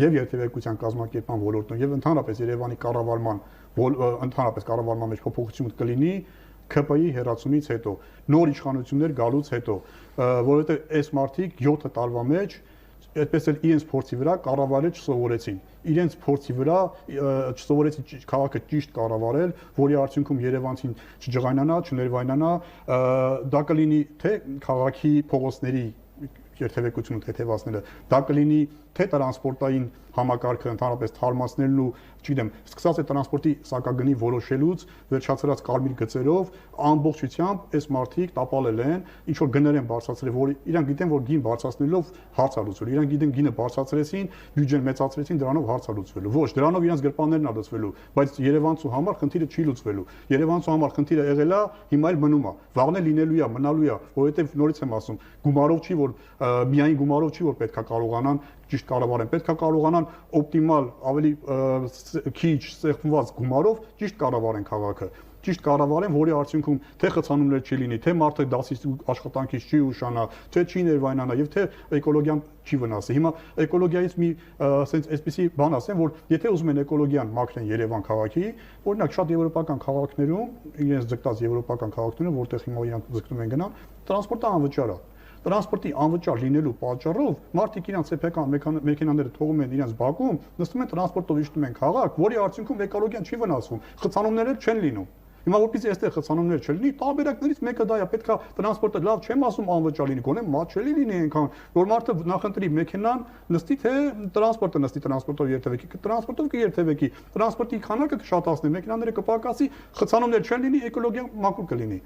եւ երթևեկության կազմակերպման ոլորտում եւ ընդհանրապես Երևանի կառավարման մեջ փոփոխություն կլինի ՔՊ-ի հեռացումից հետո, նոր իշխանություններ գալուց հետո, որովհետեւ այս մարդիկ 7 տարվա մեջ այդպես էլ իրենց փորձի վրա կառավարել չսովորեցին։ Իրենց փորձի վրա չսովորեցին քաղաքը ճիշտ կառավարել, որի արդյունքում Երևանցին չջղայնանա, չներվայնանա, դա կլինի թե քաղաքի փողոցների երթևեկությունը թեթևացնելը, դա կլինի թե տրանսպորտային համակարգը ընդհանրապես թարմացնելն ու, չգիտեմ, սկսած է տրանսպորտի սակագնի որոշելուց, վերջացրած կարմիր գծերով, ամբողջությամբ այս մարդիկ տապալել են, ինչ որ գներ են բարձրացրել, որ իրանք գիտեն, որ գին բարձրացնելով հարց ա լուծվելու, իրանք գիտեն գինը բարձրացրեցին, բյուջեն մեծացրեցին, դրանով հարց ա լուծվելու։ Ոչ, դրանով իրանք գրպաններն ա լուծվելու, բայց Երևանցու համար խնդիրը չի լուծվելու։ Երևանցու համար խնդիրը եղել է, հիմա էլ մնում է, վաղն էլ լինելու է, մնալու է, որովհետև նորից եմ ասում, գումարով չի, որ միայն գումարով չի, որ պետքա կարողանան ճիշտ կառավարեն, պետքա կարողանան օպտիմալ, ավելի քիչ սեղմված գումարով ճիշտ կառավարեն քաղաքը, ճիշտ կառավարեն, որի արդյունքում թե խցանումներ չի լինի, թե մարդը դասից աշխատանքից չի ուշանա, թե չի ներվայնանա եւ թե էկոլոգիան չի վնասի։ Հիմա էկոլոգիայից մի ասենց այսպեսի բան ասեմ, որ եթե ուզում են էկոլոգիան մաքրեն Երևան քաղաքի, օրինակ շատ եվրոպական քաղաքներում, իրենց ձգտած եվրոպական քաղաքներում, որտեղ հիմա իրանք ձգտում են գնալ, տրանսպորտը անվճար է։ Տրանսպորտի անվճար լինելու պատճառով մարդիկ իրանց սեփական մեքենաները թողում են իրենց բակում, նստում են տրանսպորտով իջնում են քաղաք, որի արդյունքում էկոլոգիան չի վնասվում, խցանումներ էլ չեն լինում։ Հիմա որպեսզի այստեղ խցանումներ չլինի, տարբերակներից մեկը դա է, պետքա տրանսպորտը լավ չեմ ասում անվճար լինի, գոնե մատչելի լինի այնքան, որ մարդը նախընտրի մեքենան նստի, թե տրանսպորտը նստի, տրանսպորտով երթևեկի, տրանսպորտով կերթևեկի, տրանսպորտի քանակը կշատացնի, մեքենաները կպակասի, խցանումներ չեն լինի, էկոլոգիան մաքուր կլինի։